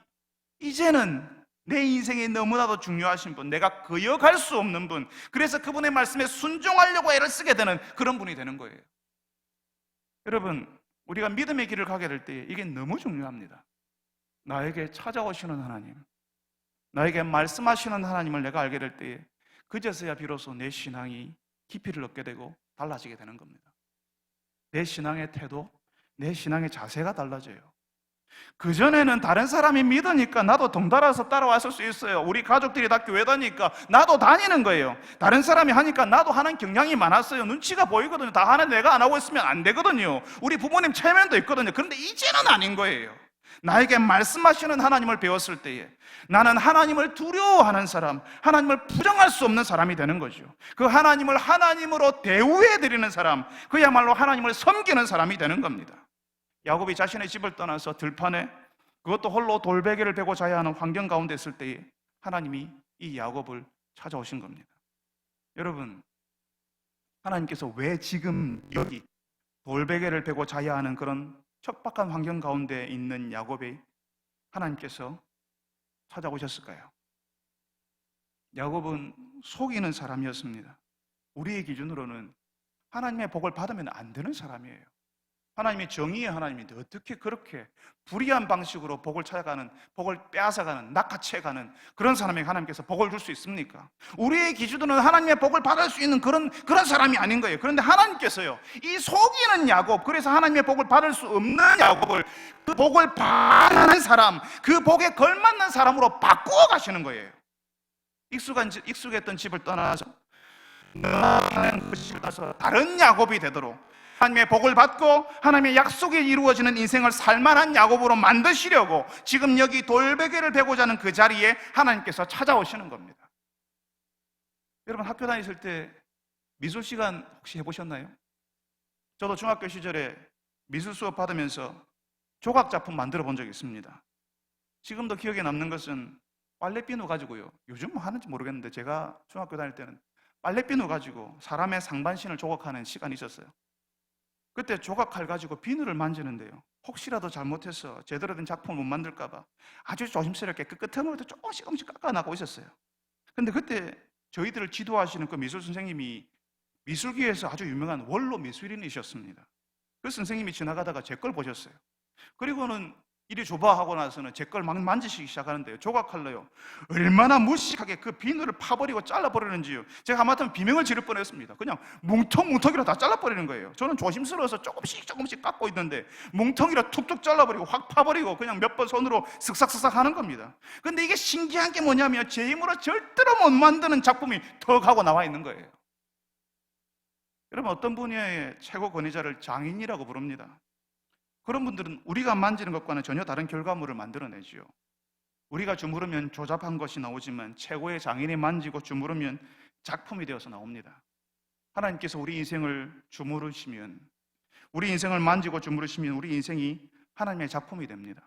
이제는 내 인생에 너무나도 중요하신 분, 내가 거역할 수 없는 분, 그래서 그분의 말씀에 순종하려고 애를 쓰게 되는 그런 분이 되는 거예요. 여러분, 우리가 믿음의 길을 가게 될 때 이게 너무 중요합니다. 나에게 찾아오시는 하나님, 나에게 말씀하시는 하나님을 내가 알게 될 때에 그제서야 비로소 내 신앙이 깊이를 얻게 되고 달라지게 되는 겁니다. 내 신앙의 태도, 내 신앙의 자세가 달라져요. 그전에는 다른 사람이 믿으니까 나도 덩달아서 따라왔을 수 있어요. 우리 가족들이 다 교회 다니니까 나도 다니는 거예요. 다른 사람이 하니까 나도 하는 경향이 많았어요. 눈치가 보이거든요. 다 하는 내가 안 하고 있으면 안 되거든요. 우리 부모님 체면도 있거든요. 그런데 이제는 아닌 거예요. 나에게 말씀하시는 하나님을 배웠을 때에 나는 하나님을 두려워하는 사람, 하나님을 부정할 수 없는 사람이 되는 거죠. 그 하나님을 하나님으로 대우해드리는 사람, 그야말로 하나님을 섬기는 사람이 되는 겁니다. 야곱이 자신의 집을 떠나서 들판에, 그것도 홀로 돌베개를 베고 자야 하는 환경 가운데 있을 때에 하나님이 이 야곱을 찾아오신 겁니다. 여러분, 하나님께서 왜 지금 여기 돌베개를 베고 자야 하는 그런 척박한 환경 가운데 있는 야곱이 하나님께서 찾아오셨을까요? 야곱은 속이는 사람이었습니다. 우리의 기준으로는 하나님의 복을 받으면 안 되는 사람이에요. 하나님이 정의의 하나님인데 어떻게 그렇게 불의한 방식으로 복을 찾아가는, 복을 빼앗아가는, 낚아채가는 그런 사람에게 하나님께서 복을 줄 수 있습니까? 우리의 기준으로는 하나님의 복을 받을 수 있는 그런 사람이 아닌 거예요. 그런데 하나님께서요, 이 속이는 야곱, 그래서 하나님의 복을 받을 수 없는 야곱을 그 복을 반하는 사람, 그 복에 걸맞는 사람으로 바꾸어 가시는 거예요. 익숙했던 집을 떠나서 그 집을 떠나서 다른 야곱이 되도록 하나님의 복을 받고 하나님의 약속이 이루어지는 인생을 살만한 야곱으로 만드시려고 지금 여기 돌베개를 베고자 하는 그 자리에 하나님께서 찾아오시는 겁니다. 여러분, 학교 다니실 때 미술 시간 혹시 해보셨나요? 저도 중학교 시절에 미술 수업 받으면서 조각 작품 만들어 본 적이 있습니다. 지금도 기억에 남는 것은 빨래비누 가지고요, 요즘 뭐 하는지 모르겠는데 제가 중학교 다닐 때는 빨래비누 가지고 사람의 상반신을 조각하는 시간이 있었어요. 그때 조각칼 가지고 비누를 만지는데요, 혹시라도 잘못해서 제대로 된 작품을 못 만들까 봐 아주 조심스럽게 그 끝머리도 조금씩 깎아나가고 있었어요. 근데 그때 저희들을 지도하시는 그 미술 선생님이 미술계에서 아주 유명한 원로 미술인이셨습니다. 그 선생님이 지나가다가 제 걸 보셨어요. 그리고는 이리 줘봐 하고 나서는 제 걸 막 만지시기 시작하는데요, 조각칼로요, 얼마나 무식하게 그 비늘을 파버리고 잘라버리는지요. 제가 하마터면 비명을 지를 뻔했습니다. 그냥 뭉텅뭉텅이로 다 잘라버리는 거예요. 저는 조심스러워서 조금씩 깎고 있는데 뭉텅이로 툭툭 잘라버리고 확 파버리고 그냥 몇 번 손으로 슥싹슥싹 하는 겁니다. 근데 이게 신기한 게 뭐냐면 제 힘으로 절대로 못 만드는 작품이 턱 하고 나와 있는 거예요. 여러분, 어떤 분야의 최고 권위자를 장인이라고 부릅니다. 그런 분들은 우리가 만지는 것과는 전혀 다른 결과물을 만들어내지요. 우리가 주무르면 조잡한 것이 나오지만 최고의 장인이 만지고 주무르면 작품이 되어서 나옵니다. 하나님께서 우리 인생을 주무르시면, 우리 인생을 만지고 주무르시면 우리 인생이 하나님의 작품이 됩니다.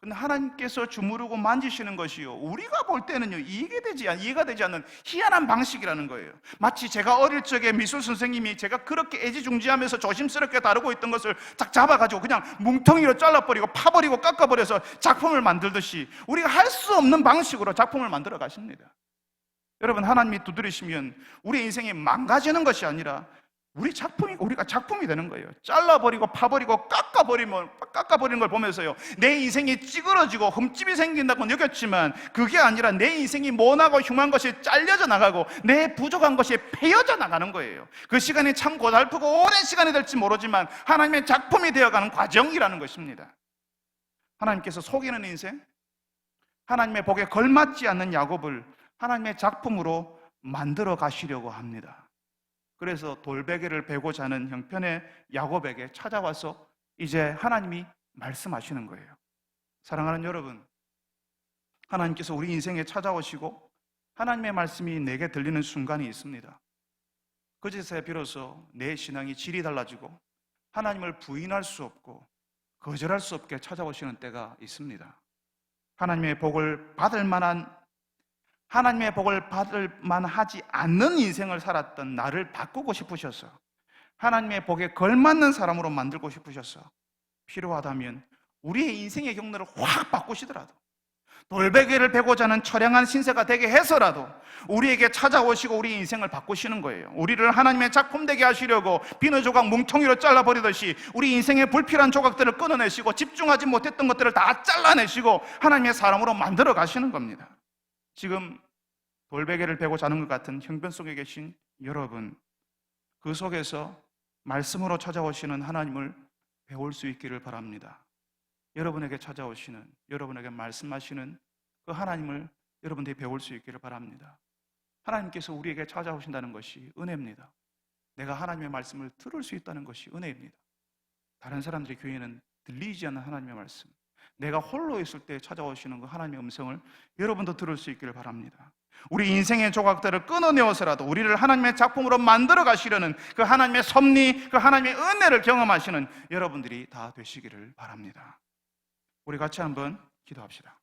근데 하나님께서 주무르고 만지시는 것이요, 우리가 볼 때는요, 이해가 되지 않는 희한한 방식이라는 거예요. 마치 제가 어릴 적에 미술 선생님이 제가 그렇게 애지중지하면서 조심스럽게 다루고 있던 것을 딱 잡아가지고 그냥 뭉텅이로 잘라버리고 파버리고 깎아버려서 작품을 만들듯이 우리가 할 수 없는 방식으로 작품을 만들어 가십니다. 여러분, 하나님이 두드리시면 우리 인생이 망가지는 것이 아니라 우리가 작품이 되는 거예요. 잘라버리고 파버리고 깎아버리는 걸 보면서요, 내 인생이 찌그러지고 흠집이 생긴다고 느꼈지만 그게 아니라 내 인생이 모나고 흉한 것이 잘려져 나가고 내 부족한 것이 패여져 나가는 거예요. 그 시간이 참 고달프고 오랜 시간이 될지 모르지만 하나님의 작품이 되어가는 과정이라는 것입니다. 하나님께서 속이는 인생, 하나님의 복에 걸맞지 않는 야곱을 하나님의 작품으로 만들어 가시려고 합니다. 그래서 돌베개를 베고 자는 형편의 야곱에게 찾아와서 이제 하나님이 말씀하시는 거예요. 사랑하는 여러분, 하나님께서 우리 인생에 찾아오시고 하나님의 말씀이 내게 들리는 순간이 있습니다. 그제서야 비로소 내 신앙이 질이 달라지고 하나님을 부인할 수 없고 거절할 수 없게 찾아오시는 때가 있습니다. 하나님의 복을 받을 만하지 않는 인생을 살았던 나를 바꾸고 싶으셔서 하나님의 복에 걸맞는 사람으로 만들고 싶으셔서 필요하다면 우리의 인생의 경로를 확 바꾸시더라도, 돌베개를 베고자 하는 처량한 신세가 되게 해서라도 우리에게 찾아오시고 우리 인생을 바꾸시는 거예요. 우리를 하나님의 작품 되게 하시려고 비누 조각 뭉텅이로 잘라버리듯이 우리 인생의 불필요한 조각들을 끊어내시고 집중하지 못했던 것들을 다 잘라내시고 하나님의 사람으로 만들어 가시는 겁니다. 지금 돌베개를 베고 자는 것 같은 형편 속에 계신 여러분, 그 속에서 말씀으로 찾아오시는 하나님을 배울 수 있기를 바랍니다. 여러분에게 찾아오시는, 여러분에게 말씀하시는 그 하나님을 여러분들이 배울 수 있기를 바랍니다. 하나님께서 우리에게 찾아오신다는 것이 은혜입니다. 내가 하나님의 말씀을 들을 수 있다는 것이 은혜입니다. 다른 사람들의 교회는 들리지 않는 하나님의 말씀, 내가 홀로 있을 때 찾아오시는 그 하나님의 음성을 여러분도 들을 수 있기를 바랍니다. 우리 인생의 조각들을 끊어내어서라도 우리를 하나님의 작품으로 만들어 가시려는 그 하나님의 섭리, 그 하나님의 은혜를 경험하시는 여러분들이 다 되시기를 바랍니다. 우리 같이 한번 기도합시다.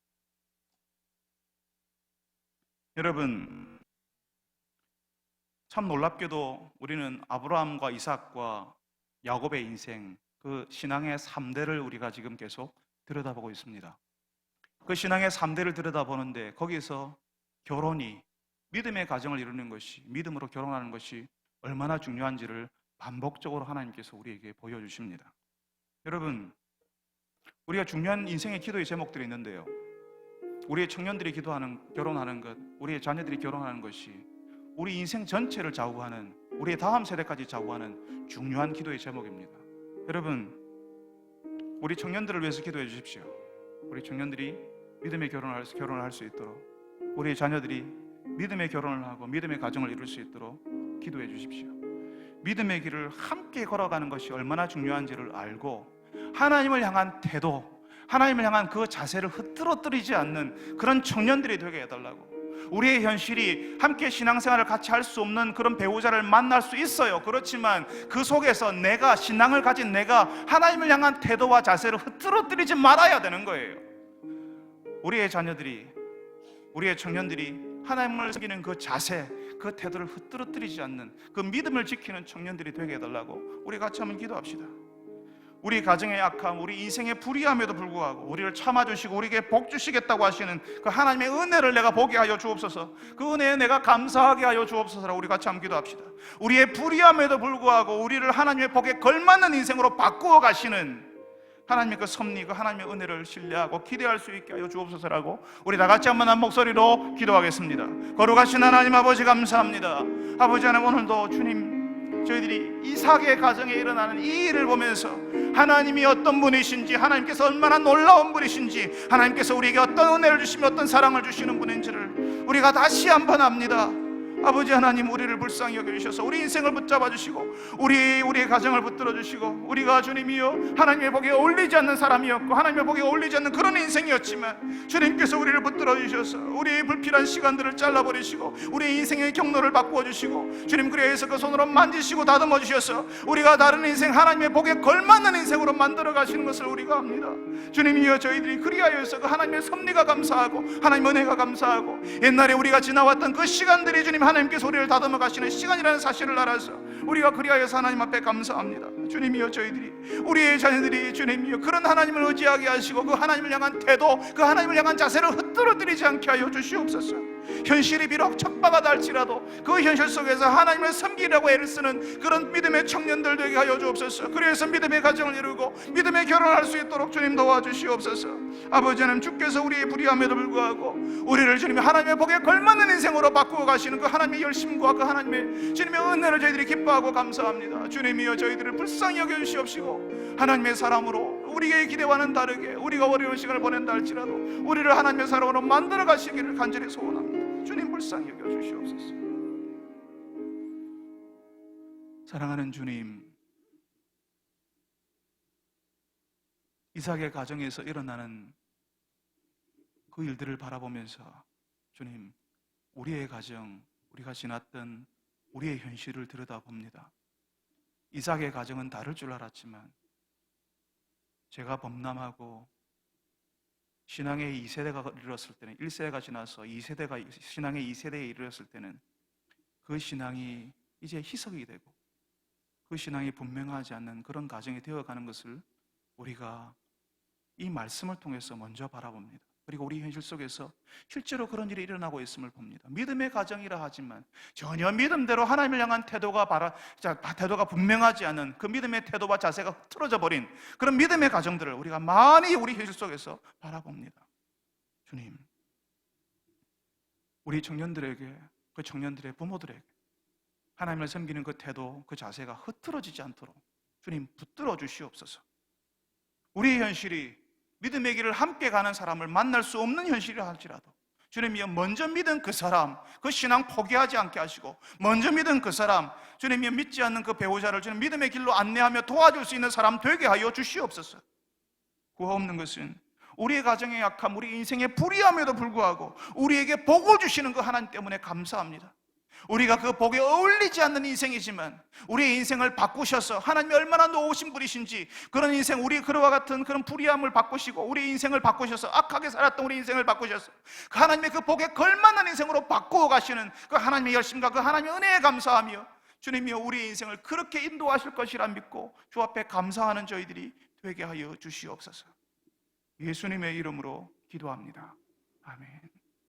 여러분, 참 놀랍게도 우리는 아브라함과 이삭과 야곱의 인생, 그 신앙의 3대를 우리가 지금 계속 들여다보고 있습니다. 그 신앙의 3대를 들여다보는데 거기서 결혼이, 믿음의 가정을 이루는 것이, 믿음으로 결혼하는 것이 얼마나 중요한지를 반복적으로 하나님께서 우리에게 보여주십니다. 여러분, 우리가 중요한 인생의 기도의 제목들이 있는데요, 우리의 청년들이 결혼하는 것, 우리의 자녀들이 결혼하는 것이 우리 인생 전체를 좌우하는, 우리의 다음 세대까지 좌우하는 중요한 기도의 제목입니다. 여러분, 우리 청년들을 위해서 기도해 주십시오. 우리 청년들이 믿음의 결혼을 할 수 있도록, 우리의 자녀들이 믿음의 결혼을 하고 믿음의 가정을 이룰 수 있도록 기도해 주십시오. 믿음의 길을 함께 걸어가는 것이 얼마나 중요한지를 알고 하나님을 향한 태도, 하나님을 향한 그 자세를 흐트러뜨리지 않는 그런 청년들이 되게 해달라고. 우리의 현실이 함께 신앙생활을 같이 할 수 없는 그런 배우자를 만날 수 있어요. 그렇지만 그 속에서 내가, 신앙을 가진 내가 하나님을 향한 태도와 자세를 흐트러뜨리지 말아야 되는 거예요. 우리의 자녀들이, 우리의 청년들이 하나님을 섬기는 그 자세, 그 태도를 흐트러뜨리지 않는 그 믿음을 지키는 청년들이 되게 해달라고 우리 같이 한번 기도합시다. 우리 가정의 약함, 우리 인생의 불의함에도 불구하고 우리를 참아주시고 우리에게 복 주시겠다고 하시는 그 하나님의 은혜를 내가 보게 하여 주옵소서. 그 은혜에 내가 감사하게 하여 주옵소서라고 우리 같이 한번 기도합시다. 우리의 불의함에도 불구하고 우리를 하나님의 복에 걸맞는 인생으로 바꾸어 가시는 하나님의 그 섭리, 그 하나님의 은혜를 신뢰하고 기대할 수 있게 하여 주옵소서라고 우리 다 같이 한번 한 목소리로 기도하겠습니다. 거룩하신 하나님 아버지, 감사합니다. 아버지 하나님, 오늘도 주님, 저희들이 이삭의 가정에 일어나는 이 일을 보면서 하나님이 어떤 분이신지, 하나님께서 얼마나 놀라운 분이신지, 하나님께서 우리에게 어떤 은혜를 주시며 어떤 사랑을 주시는 분인지를 우리가 다시 한번 압니다. 아버지 하나님, 우리를 불쌍히 여겨주셔서 우리 인생을 붙잡아 주시고 우리의 가정을 붙들어 주시고, 우리가 주님이여 하나님의 복에 어울리지 않는 사람이었고 하나님의 복에 어울리지 않는 그런 인생이었지만 주님께서 우리를 붙들어 주셔서 우리의 불필요한 시간들을 잘라버리시고 우리의 인생의 경로를 바꾸어 주시고, 주님 그래서 그 손으로 만지시고 다듬어 주셔서 우리가 다른 인생, 하나님의 복에 걸맞는 인생으로 만들어 가시는 것을 우리가 압니다. 주님이여, 저희들이 그리하여서 그 하나님의 섭리가 감사하고 하나님의 은혜가 감사하고, 옛날에 우리가 지나왔던 그 시간들이 주님 하나님께서 우리를 다듬어 가시는 시간이라는 사실을 알아서 우리가 그리하여서 하나님 앞에 감사합니다. 주님이여, 저희들이, 우리의 자녀들이 주님이여 그런 하나님을 의지하게 하시고 그 하나님을 향한 태도, 그 하나님을 향한 자세를 흐트러뜨리지 않게 하여 주시옵소서. 현실이 비록 척박하다 할지라도 그 현실 속에서 하나님을 섬기려고 애를 쓰는 그런 믿음의 청년들 되게 하여 주옵소서. 그래서 믿음의 가정을 이루고 믿음의 결혼을 할 수 있도록 주님 도와주시옵소서. 아버지 하나님, 주께서 우리의 불의함에도 불구하고 우리를 주님의 하나님의 복에 걸맞는 인생으로 바꾸어 가시는 그 하나님의 열심과 그 하나님의 주님의 은혜를 저희들이 기뻐하고 감사합니다. 주님이여, 저희들을 불쌍히 여겨주시옵시고 하나님의 사람으로 우리의 기대와는 다르게 우리가 어려운 시간을 보낸다 할지라도 우리를 하나님의 사람으로 만들어 가시기를 간절히 소원합니다. 주님 불쌍히 여겨주시옵소서. 사랑하는 주님, 이삭의 가정에서 일어나는 그 일들을 바라보면서 주님, 우리의 가정, 우리가 지났던 우리의 현실을 들여다봅니다. 이삭의 가정은 다를 줄 알았지만 제가 범람하고 신앙의 2세대가 이르렀을 때는, 1세대가 지나서 2세대가 신앙의 2세대에 이르렀을 때는 그 신앙이 이제 희석이 되고 그 신앙이 분명하지 않는 그런 가정이 되어가는 것을 우리가 이 말씀을 통해서 먼저 바라봅니다. 그리고 우리 현실 속에서 실제로 그런 일이 일어나고 있음을 봅니다. 믿음의 가정이라 하지만 전혀 믿음대로 하나님을 향한 태도가 분명하지 않은 그 믿음의 태도와 자세가 흐트러져 버린 그런 믿음의 가정들을 우리가 많이 우리 현실 속에서 바라봅니다. 주님, 우리 청년들에게, 그 청년들의 부모들에게 하나님을 섬기는 그 태도, 그 자세가 흐트러지지 않도록 주님 붙들어 주시옵소서. 우리의 현실이 믿음의 길을 함께 가는 사람을 만날 수 없는 현실이라 할지라도 주님이여 먼저 믿은 그 사람, 그 신앙 포기하지 않게 하시고 먼저 믿은 그 사람, 주님이여 믿지 않는 그 배우자를 주님 믿음의 길로 안내하며 도와줄 수 있는 사람 되게 하여 주시옵소서. 구하 없는 것은 우리의 가정의 약함, 우리 인생의 불의함에도 불구하고 우리에게 복을 주시는 그 하나님 때문에 감사합니다. 우리가 그 복에 어울리지 않는 인생이지만 우리의 인생을 바꾸셔서 하나님이 얼마나 노우신 분이신지 그런 인생, 우리 그와 같은 그런 불의함을 바꾸시고 우리 인생을 바꾸셔서 악하게 살았던 우리 인생을 바꾸셔서 그 하나님의 그 복에 걸맞는 인생으로 바꾸어 가시는 그 하나님의 열심과 그 하나님의 은혜에 감사하며 주님이여 우리 인생을 그렇게 인도하실 것이라 믿고 주 앞에 감사하는 저희들이 되게 하여 주시옵소서. 예수님의 이름으로 기도합니다. 아멘.